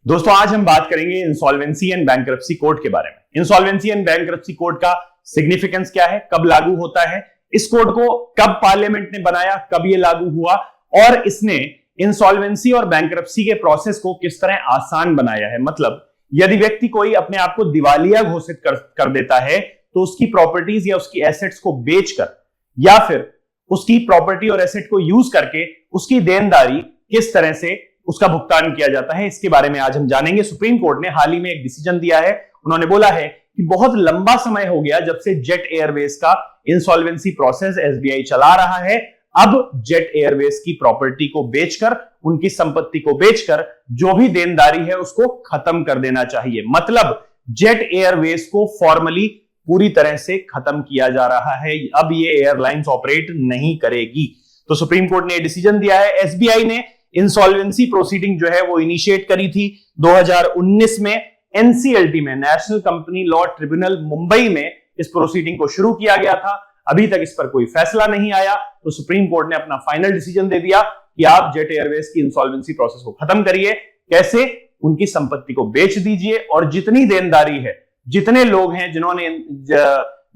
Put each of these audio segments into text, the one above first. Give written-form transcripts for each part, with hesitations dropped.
दोस्तों आज हम बात करेंगे इंसॉल्वेंसी एंड बैंक्रप्सी कोड के बारे में। इंसॉल्वेंसी एंड बैंक्रप्सी कोड का सिग्निफिकेंस क्या है, कब लागू होता है, इस कोड को कब पार्लियामेंट ने बनाया, कब ये लागू हुआ और इसने इंसॉल्वेंसी और बैंक्रप्सी के प्रोसेस को किस तरह आसान बनाया है। मतलब यदि व्यक्ति कोई अपने आप को दिवालिया घोषित कर देता है तो उसकी प्रॉपर्टीज या उसकी एसेट्स को बेचकर या फिर उसकी प्रॉपर्टी और एसेट को यूज करके उसकी देनदारी किस तरह से उसका भुगतान किया जाता है, इसके बारे में आज हम जानेंगे। सुप्रीम कोर्ट ने हाल ही में एक डिसीजन दिया है। उन्होंने बोला है कि बहुत लंबा समय हो गया जब से जेट एयरवेज का इंसॉल्वेंसी प्रोसेस एसबीआई चला रहा है। अब जेट एयरवेज की प्रॉपर्टी को बेचकर, उनकी संपत्ति को बेचकर जो भी देनदारी है उसको खत्म कर देना चाहिए। मतलब जेट एयरवेज को फॉर्मली पूरी तरह से खत्म किया जा रहा है। अब ये एयरलाइंस ऑपरेट नहीं करेगी। तो सुप्रीम कोर्ट ने डिसीजन दिया है। एसबीआई ने इंसॉल्वेंसी प्रोसीडिंग जो है वो इनिशिएट करी थी 2019 में एनसीएलटी में, national company law tribunal Mumbai में इस प्रोसीडिंग को शुरू किया गया था। अभी तक इस पर कोई फैसला नहीं आया तो सुप्रीम कोर्ट ने अपना फाइनल डिसीजन दे दिया कि आप जेट एयरवेज की इंसॉल्वेंसी प्रोसेस को खत्म करिए। कैसे? उनकी संपत्ति को बेच दीजिए और जितनी देनदारी है, जितने लोग हैं जिन्होंने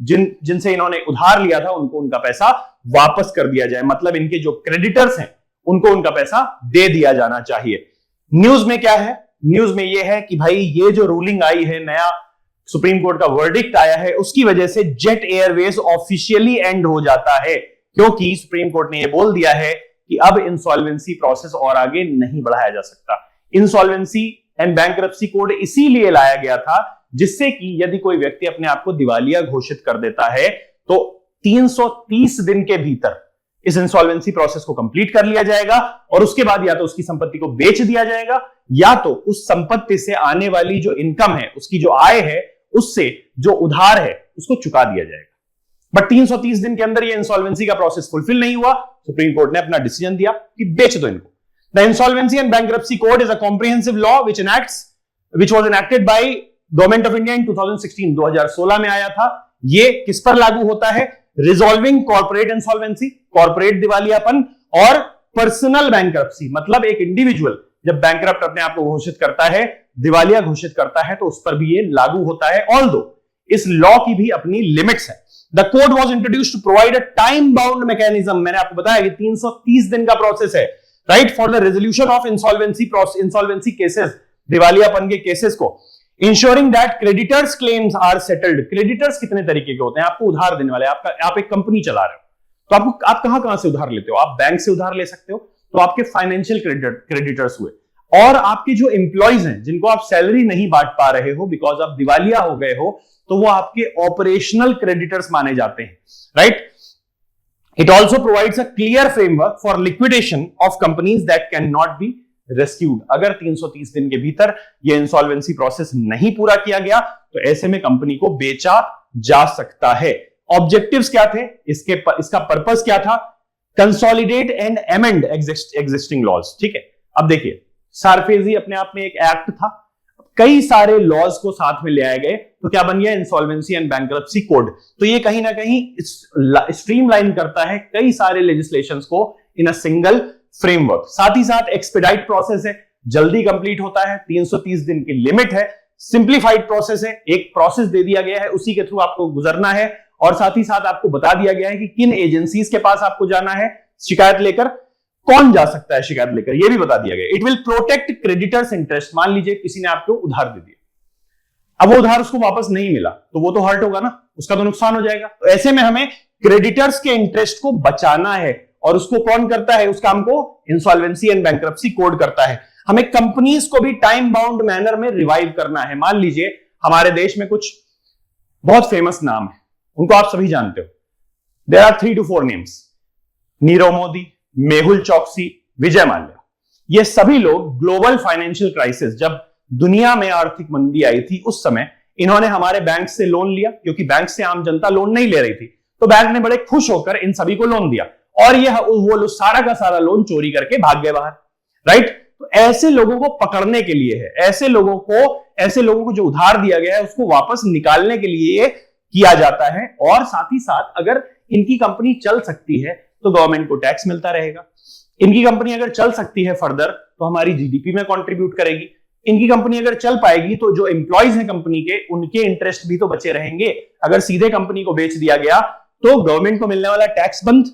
जिनसे इन्होंने उधार लिया था उनको उनका पैसा वापस कर दिया जाए। मतलब इनके जो क्रेडिटर्स हैं उनको उनका पैसा दे दिया जाना चाहिए। न्यूज में क्या है? न्यूज में यह है कि भाई ये जो रूलिंग आई है, नया सुप्रीम कोर्ट का वर्डिक्ट आया है, उसकी वजह से जेट एयरवेज ऑफिशियली एंड हो जाता है, क्योंकि सुप्रीम कोर्ट ने यह बोल दिया है कि अब इंसॉल्वेंसी प्रोसेस और आगे नहीं बढ़ाया जा सकता। इंसॉल्वेंसी एंड बैंक्रप्सी कोड इसीलिए लाया गया था जिससे कि यदि कोई व्यक्ति अपने आप को दिवालिया घोषित कर देता है तो 330 दिन के भीतर इस इंसॉल्वेंसी प्रोसेस को कंप्लीट कर लिया जाएगा और उसके बाद या तो उसकी संपत्ति को बेच दिया जाएगा या तो उस संपत्ति से आने वाली जो इनकम है, उसकी जो आय है, उससे जो उधार है उसको चुका दिया जाएगा। बट 330 दिन के अंदर ये इंसॉल्वेंसी का प्रोसेस फुलफिल नहीं हुआ। सुप्रीम कोर्ट ने अपना डिसीजन दिया कि बेच दो इनको। The insolvency and bankruptcy code is a comprehensive law which was enacted by government of India in 2016 में आया था। ये किस पर लागू होता है? रिजॉल्विंग कॉर्पोरेट इंसॉल्वेंसी, कॉर्पोरेट दिवालियापन और पर्सनल बैंक्रप्सी। मतलब एक इंडिविजुअल जब बैंकरप्ट अपने आप को घोषित करता है, दिवालिया घोषित करता है, तो उस पर भी ये लागू होता है। ऑल्दो इस लॉ की भी अपनी लिमिट्स है। The code was introduced to provide a time bound mechanism. मैंने आपको बताया कि 330 दिन का प्रोसेस है, right, for the resolution of insolvency cases, दिवालियापन के केसेस को। Ensuring that creditors claims are settled. Creditors कितने तरीके के होते हैं? आपको उधार देने वाले, आप एक कंपनी चला रहे हो तो आप कहां से उधार लेते हो? आप बैंक से उधार ले सकते हो, तो आपके फाइनेंशियल क्रेडिटर्स हुए। और आपके जो एम्प्लॉइज हैं जिनको आप सैलरी नहीं बांट पा रहे हो बिकॉज आप दिवालिया हो गए हो, तो वो आपके ऑपरेशनल क्रेडिटर्स माने जाते हैं, right. It also provides a clear framework for liquidation of companies that can not be rescued. अगर 330 दिन के भीतर यह इंसॉल्वेंसी प्रोसेस नहीं पूरा किया गया तो ऐसे में कंपनी को बेचा जा सकता है। ऑब्जेक्टिव्स क्या थे इसका पर्पस क्या था? Consolidate and amend existing laws. ठीक है, अब देखिए, सारफेजी अपने आप में एक एक्ट था, कई सारे लॉज को साथ में ले आए गए तो क्या बन गया? Insolvency and bankruptcy code. तो ये कहीं ना कहीं स्ट्रीमलाइन करता है कई सारे लेजिस्लेशंस को इन अ सिंगल फ्रेमवर्क। साथ ही साथ एक्सपेडाइट प्रोसेस है, जल्दी कंप्लीट होता है, 330 दिन की लिमिट है। सिंप्लीफाइड प्रोसेस है, एक प्रोसेस दे दिया गया है, उसी के थ्रू आपको गुजरना है। और साथ ही साथ आपको बता दिया गया है कि किन एजेंसीज के पास आपको जाना है शिकायत लेकर, कौन जा सकता है शिकायत लेकर, यह भी बता दिया गया। It will protect creditors interest. मान लीजिए किसी ने आपको उधार दे दिया, अब वो उधार उसको वापस नहीं मिला तो वो तो हर्ट होगा ना, उसका तो नुकसान हो जाएगा। तो ऐसे में हमें क्रेडिटर्स के इंटरेस्ट को बचाना है और उसको कौन करता है? उस काम को इंसॉल्वेंसी एंड बैंक्रप्सी कोड करता है। हमें कंपनीज को भी टाइम बाउंड मैनर में रिवाइव करना है। मान लीजिए हमारे देश में कुछ बहुत फेमस नाम है, उनको आप सभी जानते हो। There are 3 to 4 names, Nirav Modi, Mehul Choksi, Vijay Mallya. ये सभी लोग ग्लोबल फाइनेंशियल क्राइसिस, जब दुनिया में आर्थिक मंदी आई थी, उस समय इन्होंने हमारे बैंक से लोन लिया, क्योंकि बैंक से आम जनता लोन नहीं ले रही थी, तो बैंक ने बड़े खुश होकर इन सभी को लोन दिया और यह वो सारा का सारा लोन चोरी करके भाग गए बाहर, राइट। तो ऐसे लोगों को पकड़ने के लिए है, ऐसे लोगों को जो उधार दिया गया है उसको वापस निकालने के लिए किया जाता है। और साथ ही साथ अगर इनकी कंपनी चल सकती है तो गवर्नमेंट को टैक्स मिलता रहेगा। इनकी कंपनी अगर चल सकती है फर्दर तो हमारी जीडीपी में कंट्रीब्यूट करेगी। इनकी कंपनी अगर चल पाएगी तो जो एम्प्लॉयज हैं कंपनी के, उनके इंटरेस्ट भी तो बचे रहेंगे। अगर सीधे कंपनी को बेच दिया गया तो गवर्नमेंट को मिलने वाला टैक्स बंद,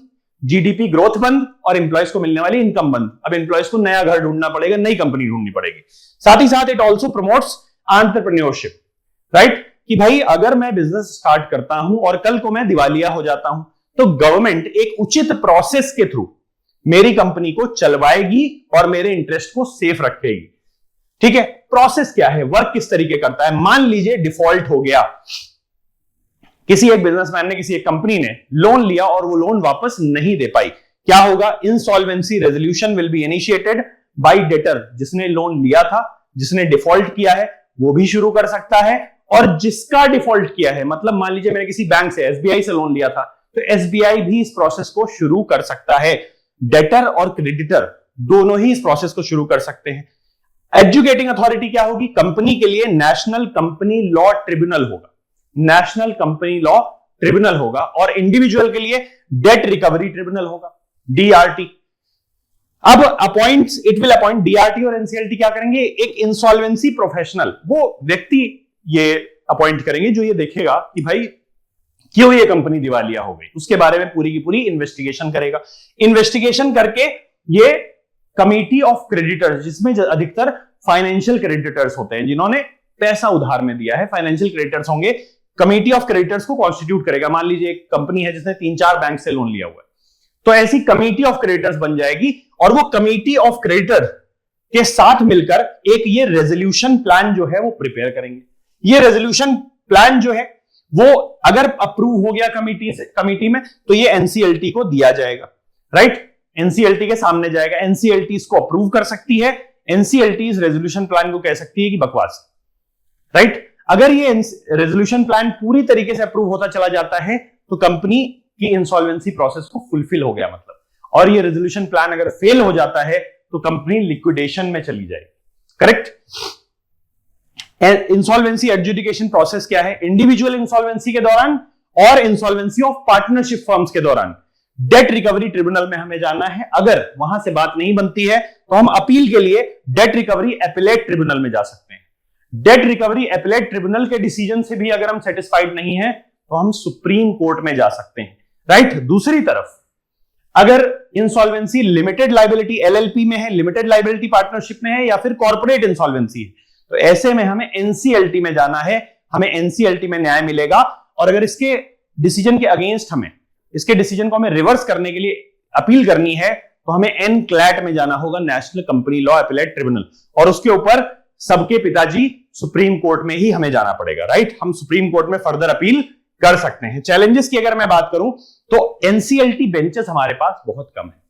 जीडीपी ग्रोथ बंद और एम्प्लॉयज को मिलने वाली इनकम बंद। अब एम्प्लॉयज को नया घर ढूंढना पड़ेगा, नई कंपनी ढूंढनी पड़ेगी। साथ ही साथ it also promotes entrepreneurship, right? कि भाई अगर मैं बिजनेस स्टार्ट करता हूं और कल को मैं दिवालिया हो जाता हूं तो गवर्नमेंट एक उचित प्रोसेस के थ्रू मेरी कंपनी को चलवाएगी और मेरे इंटरेस्ट को सेफ रखेगी। ठीक है, प्रोसेस क्या है, वर्क किस तरीके करता है? मान लीजिए डिफॉल्ट हो गया, किसी एक बिजनेसमैन ने, किसी एक कंपनी ने लोन लिया और वो लोन वापस नहीं दे पाई, क्या होगा? Insolvency resolution will be initiated by debtor. जिसने लोन लिया था, जिसने डिफॉल्ट किया है, वो भी शुरू कर सकता है, और जिसका डिफॉल्ट किया है, मतलब मान लीजिए मैंने किसी बैंक से, एसबीआई से लोन लिया था, तो एसबीआई भी इस प्रोसेस को शुरू कर सकता है। डेटर और क्रेडिटर दोनों ही इस प्रोसेस को शुरू कर सकते हैं। एजुकेटिंग अथॉरिटी क्या होगी? कंपनी के लिए नेशनल कंपनी लॉ ट्रिब्यूनल होगा, नेशनल कंपनी लॉ ट्रिब्यूनल होगा, और इंडिविजुअल के लिए डेट रिकवरी ट्रिब्यूनल होगा, डीआरटी। अब इट विल अपॉइंट डीआरटी और एनसीएलटी क्या करेंगे? एक इंसॉल्वेंसी प्रोफेशनल, वो व्यक्ति ये अपॉइंट करेंगे जो ये देखेगा कि भाई क्यों ये कंपनी दिवालिया हो गई, उसके बारे में पूरी की पूरी इन्वेस्टिगेशन करेगा। इन्वेस्टिगेशन करके ये कमेटी ऑफ क्रेडिटर्स, जिसमें अधिकतर फाइनेंशियल क्रेडिटर्स होते हैं, जिन्होंने पैसा उधार में दिया है, फाइनेंशियल क्रेडिटर्स होंगे, कमेटी ऑफ क्रेडिटर्स को कॉन्स्टिट्यूट करेगा। मान लीजिए एक कंपनी है जिसने 3-4 बैंक से लोन लिया हुआ है, तो ऐसी कमेटी ऑफ क्रेडिटर्स बन जाएगी, और वो कमेटी ऑफ क्रेडिटर के साथ मिलकर एक ये रेजोल्यूशन प्लान जो है वो प्रिपेयर करेंगे। ये रेजोल्यूशन प्लान जो है वो अगर अप्रूव हो गया कमेटी में, तो ये एनसीएलटी को दिया जाएगा, राइट? एनसीएलटी के सामने जाएगा, एनसीएलटी इसको अप्रूव कर सकती है, एनसीएलटी इस रेजोल्यूशन प्लान को कह सकती है कि बकवास, राइट? अगर ये रेजोल्यूशन प्लान पूरी तरीके से अप्रूव होता चला जाता है तो कंपनी की इंसॉल्वेंसी प्रोसेस को फुलफिल हो गया मतलब, और ये रेजोल्यूशन प्लान अगर फेल हो जाता है तो कंपनी लिक्विडेशन में चली जाएगी, करेक्ट? इंसॉल्वेंसी एडजुडिकेशन प्रोसेस क्या है? इंडिविजुअल इंसॉल्वेंसी के दौरान और इंसॉल्वेंसी ऑफ पार्टनरशिप फर्म्स के दौरान डेट रिकवरी ट्रिब्यूनल में हमें जाना है। अगर वहां से बात नहीं बनती है तो हम अपील के लिए डेट रिकवरी एपिलेट ट्रिब्यूनल में जा सकते हैं। डेट रिकवरी एपिलेट ट्रिब्यूनल के डिसीजन से भी अगर हम सेटिस्फाइड नहीं है तो हम सुप्रीम कोर्ट में जा सकते हैं, राइट? दूसरी तरफ अगर इंसॉल्वेंसी लिमिटेड लायबिलिटी एलएलपी में है, लिमिटेड लायबिलिटी पार्टनरशिप में है, या फिर कॉर्पोरेट इंसॉल्वेंसी है, तो ऐसे में हमें एनसीएलटी में जाना है, हमें एनसीएलटी में न्याय मिलेगा। और अगर इसके डिसीजन के अगेंस्ट हमें, इसके डिसीजन को हमें रिवर्स करने के लिए अपील करनी है, तो हमें एनक्लैट में जाना होगा, national company law appellate tribunal, और उसके ऊपर सबके पिताजी सुप्रीम कोर्ट में ही हमें जाना पड़ेगा, राइट? हम सुप्रीम कोर्ट में फर्दर अपील कर सकते हैं। चैलेंजेस की अगर मैं बात करूं तो एनसीएलटी बेंचेस हमारे पास बहुत कम है,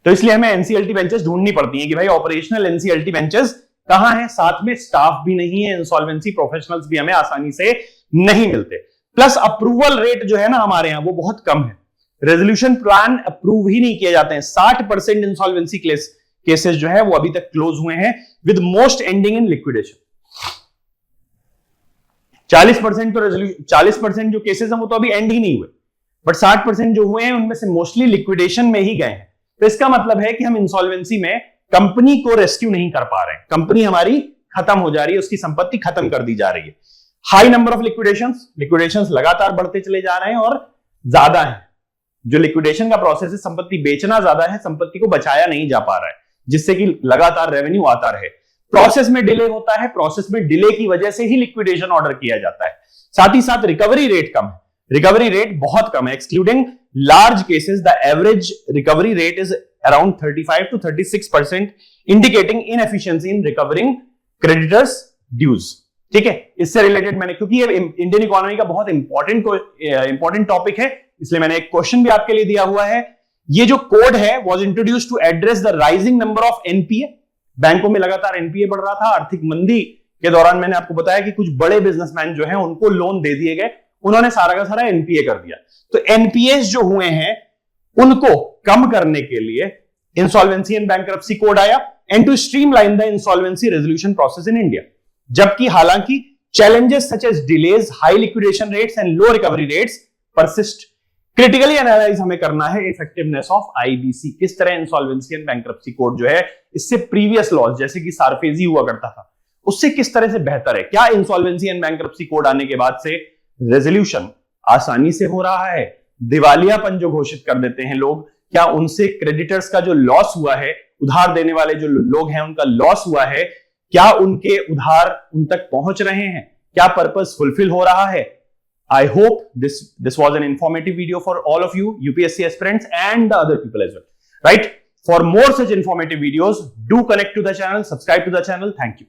तो इसलिए हमें एनसीएलटी बेंचेस ढूंढनी पड़ती है कि भाई ऑपरेशनल एनसीएलटी बेंचेस कहां है, साथ में स्टाफ भी नहीं है, इंसॉल्वेंसी प्रोफेशनल्स भी हमें आसानी से नहीं मिलते, प्लस अप्रूवल रेट जो है ना हमारे यहां वो बहुत कम है, रेजोल्यूशन प्लान अप्रूव ही नहीं किए जाते हैं। 60% इंसॉल्वेंसी केसेस जो है वो अभी तक क्लोज हुए हैं, with most ending in liquidation. 40% जो केसेस हैं वो तो अभी एंड ही नहीं हुए, बट 60% जो हुए हैं उनमें से मोस्टली लिक्विडेशन में ही गए हैं। तो इसका मतलब है कि हम इंसॉल्वेंसी में कंपनी को रेस्क्यू नहीं कर पा रहे हैं, कंपनी हमारी खत्म हो जा रही है, उसकी संपत्ति खत्म कर दी जा रही है। हाई नंबर ऑफ लिक्विडेशंस लगातार बढ़ते चले जा रहे हैं, और ज्यादा है जो लिक्विडेशन का प्रोसेस है, संपत्ति बेचना ज्यादा है, संपत्ति को बचाया नहीं जा पा रहा है, जिससे कि लगातार रेवेन्यू आता रहे। प्रोसेस में डिले होता है, प्रोसेस में डिले की वजह से ही लिक्विडेशन ऑर्डर किया जाता है। साथ ही साथ रिकवरी रेट कम है, रिकवरी रेट बहुत कम है, excluding large cases the average recovery rate is around 35 to 36%, indicating inefficiency in recovering creditors dues। ठीक है, इससे रिलेटेड मैंने, क्योंकि ये इंडियन इकोनॉमी का बहुत इंपॉर्टेंट टॉपिक है, इसलिए मैंने एक क्वेश्चन भी आपके लिए दिया हुआ है। ये जो कोड है was introduced to address the rising number of NPA। बैंकों में लगातार NPA बढ़ रहा था, आर्थिक मंदी के दौरान मैंने आपको बताया कि कुछ बड़े बिजनेसमैन जो हैं उनको लोन दे दिए गए, उन्होंने सारा का सारा NPA कर दिया। तो NPAs जो हुए हैं उनको कम करने के लिए इंसॉल्वेंसी एंड बैंकरप्सी कोड आया, and to streamline the insolvency resolution process in India. जबकि हालांकि challenges such as delays, high liquidation rates and low recovery rates persist, critically analyse हमें करना है इफेक्टिवनेस ऑफ आईबीसी, किस तरह इंसॉल्वेंसी एंड बैंक्रप्सी कोड जो है इससे प्रीवियस लॉज जैसे कि सारफेजी हुआ करता था उससे किस तरह से बेहतर है। क्या इंसॉल्वेंसी एंड बैंक्रप्सी कोड आने के बाद से रेजोल्यूशन आसानी से हो रहा है? दिवालियापन जो घोषित कर देते हैं लोग, क्या उनसे क्रेडिटर्स का जो लॉस हुआ है, उधार देने वाले जो लोग हैं उनका लॉस हुआ है, क्या उनके उधार उन तक पहुंच रहे हैं? क्या पर्पस फुलफिल हो रहा है? I hope this was an informative video for all of you UPSC aspirants and the other people as well, right? For more such informative videos, do connect to the channel, subscribe to the channel. Thank you.